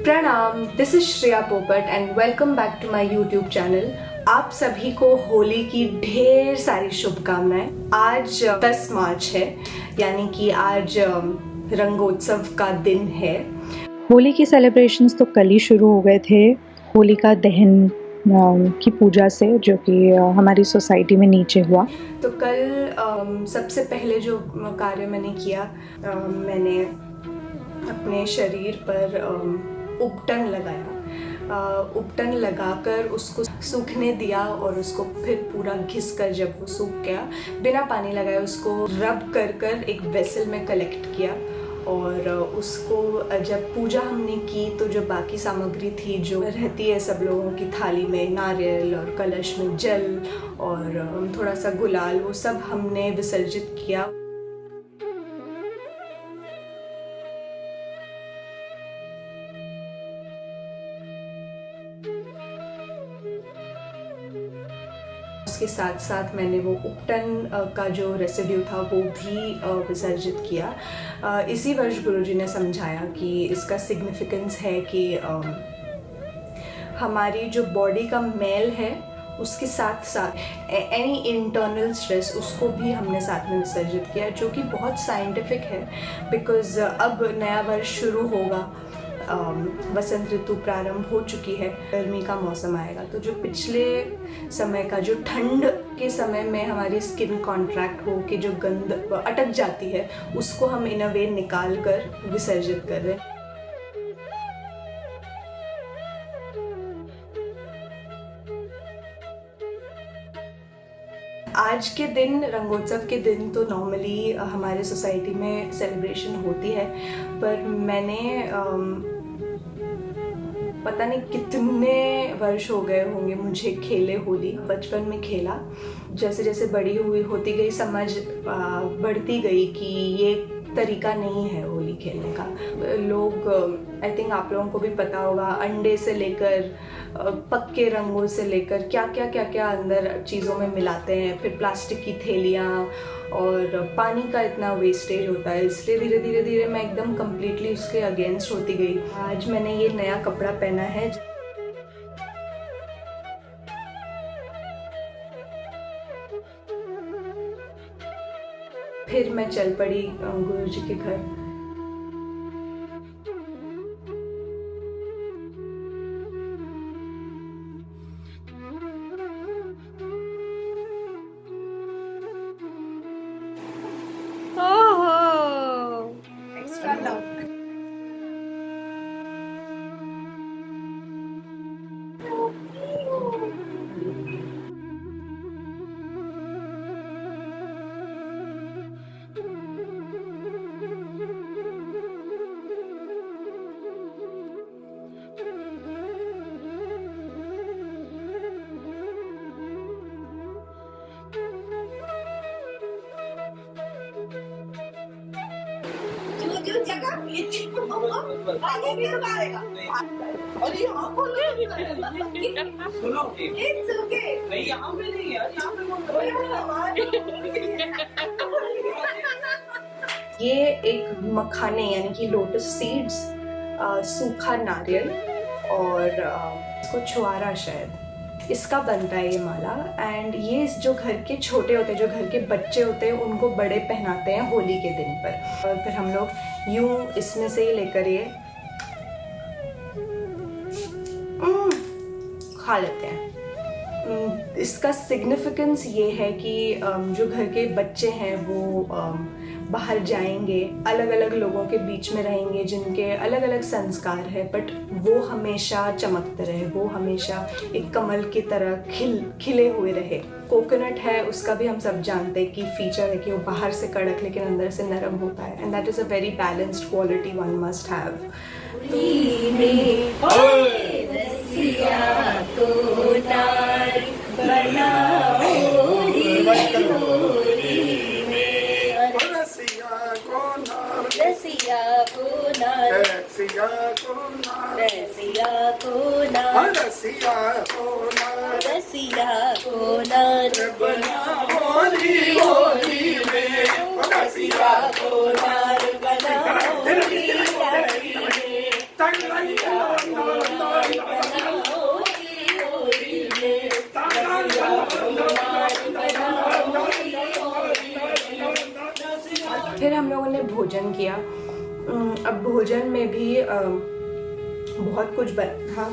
प्रणाम, this is Shreya Popat and welcome back to my YouTube channel. आप सभी को होली की ढेर सारी शुभकामनाएं। आज 10 मार्च है, यानी कि आज रंगोत्सव का दिन है। होली की सेलिब्रेशंस तो कल ही शुरू हो गए थे, होलिका दहन की पूजा से, जो कि हमारी सोसाइटी में नीचे हुआ। तो कल सबसे पहले जो कार्य मैंने किया, मैंने अपने शरीर पर उपटन लगाया। उपटन लगाकर उसको सूखने दिया और उसको फिर पूरा घिसकर जब वो सूख गया, बिना पानी लगाए उसको रब कर कर एक वेसल में कलेक्ट किया। और उसको जब पूजा हमने की तो जो बाकी सामग्री थी जो रहती है सब लोगों की थाली में, नारियल और कलश में जल और थोड़ा सा गुलाल, वो सब हमने विसर्जित किया। उसके साथ साथ मैंने वो उपटन का जो रेसिड्यू था वो भी विसर्जित किया। इसी वर्ष गुरुजी ने समझाया कि इसका सिग्निफिकेंस है कि हमारी जो बॉडी का मैल है उसके साथ साथ एनी इंटरनल स्ट्रेस, उसको भी हमने साथ में विसर्जित किया, जो कि बहुत साइंटिफिक है। बिकॉज अब नया वर्ष शुरू होगा, वसंत ऋतु प्रारंभ हो चुकी है, गर्मी का मौसम आएगा, तो जो पिछले समय का जो ठंड के समय में हमारी स्किन कॉन्ट्रैक्ट हो के जो गंध अटक जाती है, उसको हम इन अ वे निकाल कर विसर्जित कर रहे हैं। आज के दिन, रंगोत्सव के दिन, तो नॉर्मली हमारे सोसाइटी में सेलिब्रेशन होती है, पर मैंने पता नहीं कितने वर्ष हो गए होंगे मुझे खेले होली। बचपन में खेला, जैसे जैसे बड़ी हुई होती गई, समझ बढ़ती गई कि ये तरीका नहीं है होली खेलने का। लोग, आई थिंक आप लोगों को भी पता होगा, अंडे से लेकर पक्के रंगों से लेकर क्या क्या अंदर चीज़ों में मिलाते हैं। फिर प्लास्टिक की थैलियाँ और पानी का इतना वेस्टेज होता है, इसलिए धीरे धीरे मैं एकदम कम्प्लीटली उसके अगेंस्ट होती गई। आज मैंने ये नया कपड़ा पहना है। फिर मैं चल पड़ी गुरुजी के घर। Extra love. आगे भी मारेगा और यहाँ को नहीं सुनो, इट्स ओके, नहीं यहाँ पे नहीं यार, यहाँ पे ये एक मखाने यानी कि लोटस सीड्स, सूखा नारियल और इसको छुआरा शायद, इसका बनता है ये माला। एंड ये जो घर के छोटे होते हैं, जो घर के बच्चे होते हैं, उनको बड़े पहनाते हैं होली के दिन पर। और फिर हम लोग यूं इसमें से ही लेकर ये खा लेते हैं। इसका सिग्निफिकेंस ये है कि जो घर के बच्चे हैं वो बाहर जाएंगे, अलग अलग लोगों के बीच में रहेंगे जिनके अलग अलग संस्कार है, बट वो हमेशा चमकते रहे, वो हमेशा एक कमल की तरह खिले हुए रहे। कोकोनट है, उसका भी हम सब जानते हैं कि फीचर है कि वो बाहर से कड़क लेकिन अंदर से नरम होता है, and that is a very balanced quality one must have. Siya को नार बना होली होली में सिया को नार बना होली होली में सिया को नार बना होली होली में सिया को नार बना होली होली में। फिर हम लोगों ने भोजन किया। अब भोजन में भी बहुत कुछ बना था,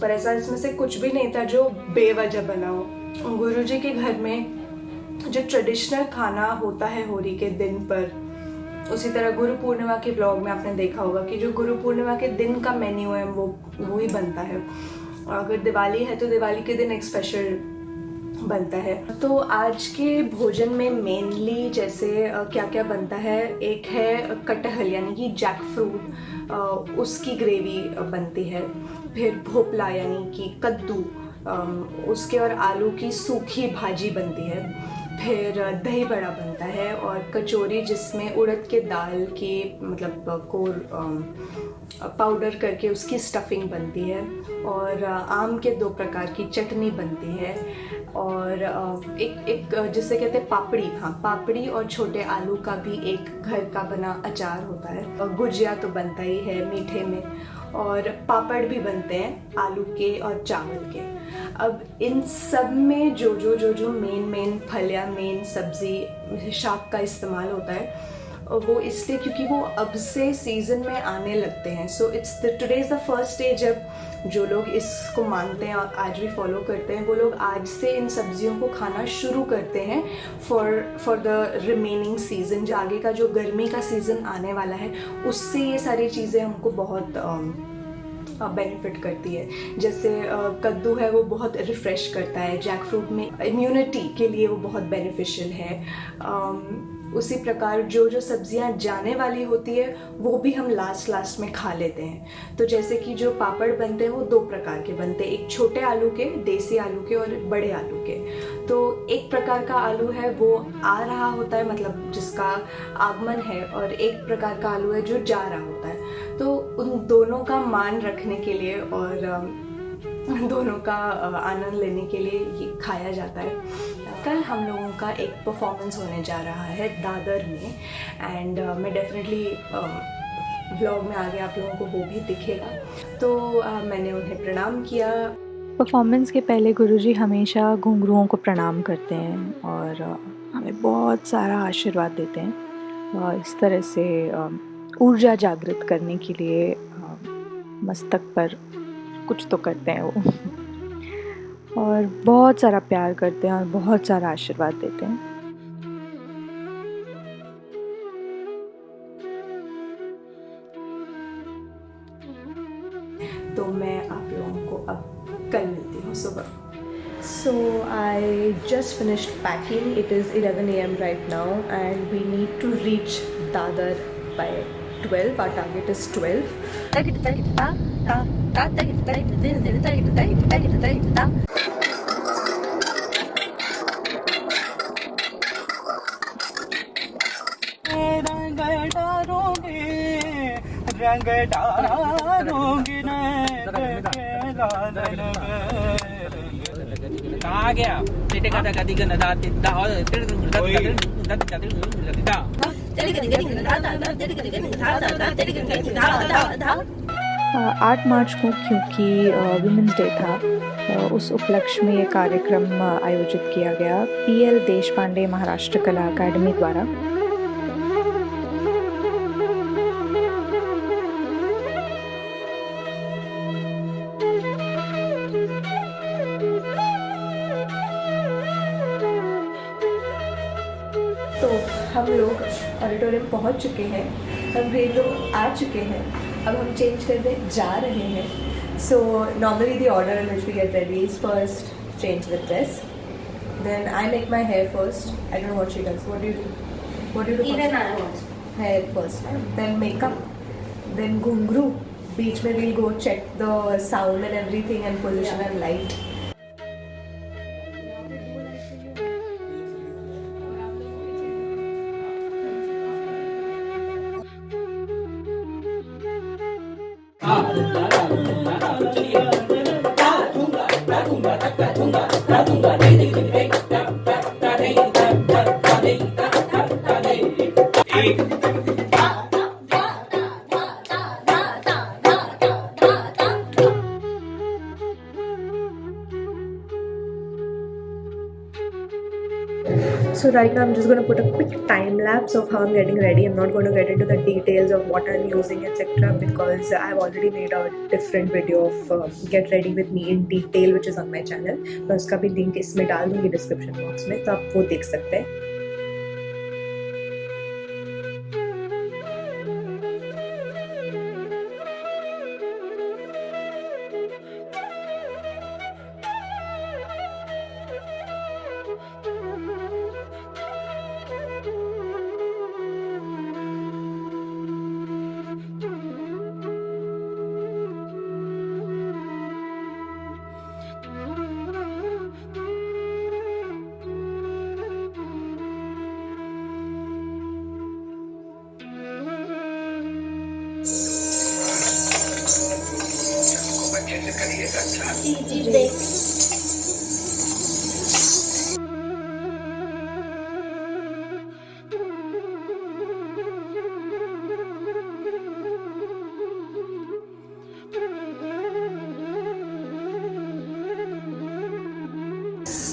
पर ऐसा इसमें से कुछ भी नहीं था जो बेवजह बना हो। गुरुजी के घर में जो ट्रेडिशनल खाना होता है होली के दिन पर, उसी तरह गुरु पूर्णिमा के ब्लॉग में आपने देखा होगा कि जो गुरु पूर्णिमा के दिन का मेन्यू है वो ही बनता है। अगर दिवाली है तो दिवाली के दिन एक स्पेशल बनता है। तो आज के भोजन में मेनली जैसे क्या क्या बनता है, एक है कटहल यानी कि जैक फ्रूट, उसकी ग्रेवी बनती है। फिर भोपला यानी कि कद्दू, उसके और आलू की सूखी भाजी बनती है। फिर दही बड़ा बनता है और कचौरी जिसमें उड़द के दाल की मतलब कोर पाउडर करके उसकी स्टफिंग बनती है। और आम के 2 प्रकार की चटनी बनती है। और एक जिसे कहते हैं पापड़ी, हाँ पापड़ी और छोटे आलू का भी एक घर का बना अचार होता है। और गुजिया तो बनता ही है मीठे में, और पापड़ भी बनते हैं आलू के और चावल के। अब इन सब में जो मेन फल या मेन सब्जी शाक का इस्तेमाल होता है वो इसलिए क्योंकि वो अब से सीजन में आने लगते हैं। So today is the first day जब जो लोग इसको मानते हैं और आज भी फॉलो करते हैं, वो लोग आज से इन सब्जियों को खाना शुरू करते हैं फॉर द रिमेनिंग सीजन। जो आगे का जो गर्मी का सीज़न आने वाला है उससे ये सारी चीज़ें हमको बहुत बेनिफिट करती है। जैसे कद्दू है वो बहुत रिफ़्रेश करता है, जैक फ्रूट में इम्यूनिटी के लिए वो बहुत बेनिफिशियल है। उसी प्रकार जो सब्जियां जाने वाली होती है वो भी हम लास्ट में खा लेते हैं। तो जैसे कि जो पापड़ बनते हैं वो 2 प्रकार के बनते हैं, एक छोटे आलू के, देसी आलू के, और बड़े आलू के। तो एक प्रकार का आलू है वो आ रहा होता है, मतलब जिसका आगमन है, और एक प्रकार का आलू है जो जा रहा होता है। तो उन दोनों का मान रखने के लिए और दोनों का आनंद लेने के लिए ये खाया जाता है। कल हम लोगों का एक परफॉर्मेंस होने जा रहा है दादर में, एंड मैं डेफिनेटली ब्लॉग में आगे आप लोगों को वो भी दिखेगा। तो मैंने उन्हें प्रणाम किया। परफॉर्मेंस के पहले गुरुजी हमेशा घुंघरुओं को प्रणाम करते हैं और हमें बहुत सारा आशीर्वाद देते हैं। और इस तरह से ऊर्जा जागृत करने के लिए मस्तक पर कुछ तो करते हैं वो और बहुत सारा प्यार करते हैं और बहुत सारा आशीर्वाद देते हैं। तो मैं आप लोगों को अब कल मिलती हूँ सुबह। So I just finished packing. It is 11 a.m. right now and we need to reach Dadar by 12. Our target is 12. 啊，这个大家这个那大大好，这个大8 मार्च को क्योंकि वुमेंस डे था, उस उपलक्ष्य में ये कार्यक्रम आयोजित किया गया PL देशपांडे महाराष्ट्र कला अकादमी द्वारा। तो हम लोग ऑडिटोरियम पहुंच चुके हैं, हम भी लोग आ चुके हैं, अब हम चेंज करने जा रहे हैं। So normally the order in which we get ready is first change the dress, then I make my hair first. I don't know what she does. What do you do? What do you do? Even I first? want. Hair first, then makeup, then घुंघरू. बीच में we'll go check the sound and everything and position and light. चलिए So right now I'm just going to put a quick time lapse of how I'm getting ready. I'm not going to get into the details of what I'm using etc. because I've already made a different video of get ready with me in detail which is on my channel. मैं उसका भी link इसमें डाल दूँगी description box में, तो आप वो देख सकते हैं.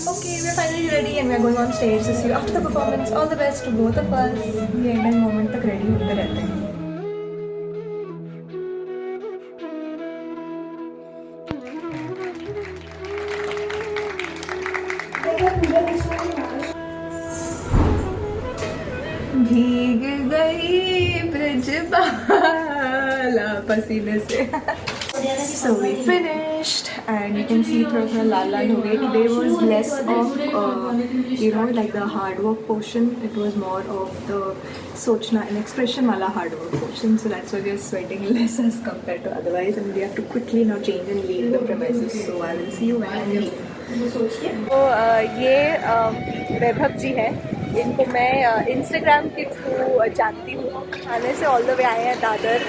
Okay, we are finally ready and we are going on stage to see you after the performance. All the best to both of us. ये एंड मोमेंट तक रेडी होते रहते हैं. भीग गई ब्रिजबाला पसीने से. So we finished and you can see थोड़ा लाल लाल हो गए. Today was less of like the hard work portion. It was more of the सोचना and expression वाला hard work portion. So that's why we are sweating less as compared to otherwise, and we have to quickly now change and leave the premises. So I will see you when I leave. तो ये वैभव जी है. इनको मैं Instagram के through जानती हूँ. आने से ऑल द वे आए हैं दादर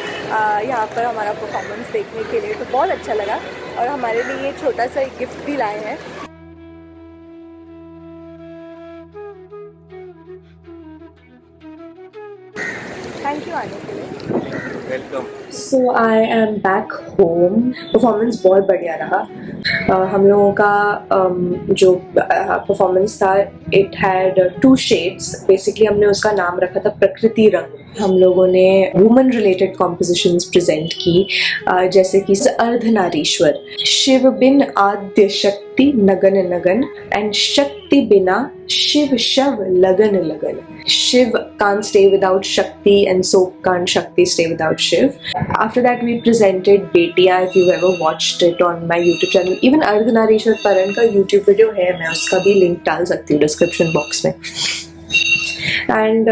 यहाँ पर हमारा परफॉर्मेंस देखने के लिए. तो बहुत अच्छा लगा और हमारे लिए ये छोटा सा एक गिफ्ट भी लाए हैं. थैंक यू आने के लिए. Welcome. So I am back home. Performance बहुत बढ़िया रहा. हम लोगों का जो परफॉर्मेंस था इट हैड 2 शेड्स. बेसिकली हमने उसका नाम रखा था प्रकृति रंग. हम लोगों ने वुमन रिलेटेड कॉम्पोजिशंस प्रेजेंट की जैसे कि अर्धनारीश्वर, शिव बिन आद्य शक्ति नगन नगन एंड शक्ति बिना शिव शव लगन लगन. Shiv can't stay without Shakti and so can't Shakti stay without Shiv. After that we presented Betiya. If you've ever watched it on my YouTube channel, even Ardhanarishwar Paran का YouTube video है, मैं उसका भी link डाल सकती हूँ description box में. And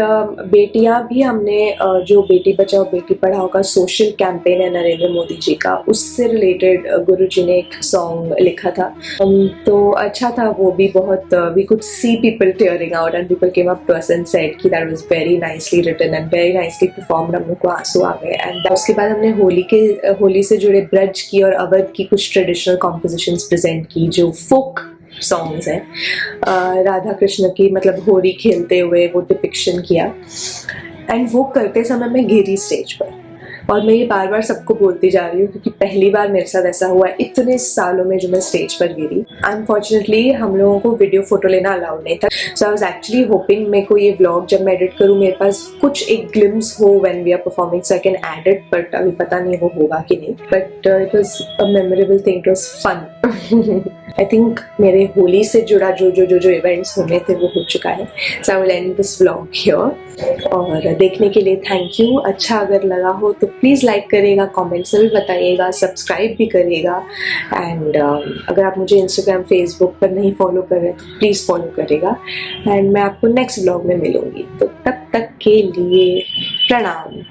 बेटियाँ भी हमने जो बेटी बचाओ बेटी पढ़ाओ का सोशल कैंपेन है नरेंद्र मोदी जी का, उससे रिलेटेड गुरु जी ने एक सॉन्ग लिखा था. तो अच्छा था वो भी बहुत. We could see people tearing out and people came up to us and said कि that was very nicely written and very nicely performed. हम लोग को आंसू आ गए. एंड उसके बाद हमने होली से जुड़े ब्रज की और अवध की कुछ ट्रेडिशनल कॉम्पोजिशंस प्रेजेंट की जो फोक सॉन्ग्स हैं. राधा कृष्ण की मतलब होली खेलते हुए वो डिपिक्शन किया. एंड वो करते समय मैं गिरी स्टेज पर. और मैं ये बार बार सबको बोलती जा रही हूँ क्योंकि पहली बार मेरे साथ ऐसा हुआ है इतने सालों में जो मैं स्टेज पर गिरी. अनफॉर्चुनेटली हम लोगों को वीडियो फोटो लेना अलाउड नहीं था. सो आई वाज एक्चुअली होपिंग मेरे को ये व्लॉग जब मैं एडिट करूँ मेरे पास कुछ एक ग्लिम्स हो when we are performing so I can add it. But अभी पता नहीं वो होगा कि नहीं. But it was a memorable thing. It was fun. I think मेरे होली से जुड़ा जो इवेंट्स होने थे वो हो चुका है. So I will end this vlog here. और देखने के लिए थैंक यू. अच्छा अगर लगा हो तो प्लीज़ लाइक करिएगा, कमेंट्स में भी बताइएगा, सब्सक्राइब भी करिएगा. एंड अगर आप मुझे इंस्टाग्राम फेसबुक पर नहीं फॉलो कर रहे तो प्लीज़ फॉलो करिएगा. एंड मैं आपको नेक्स्ट व्लॉग में मिलूँगी. तो तब तक के लिए प्रणाम.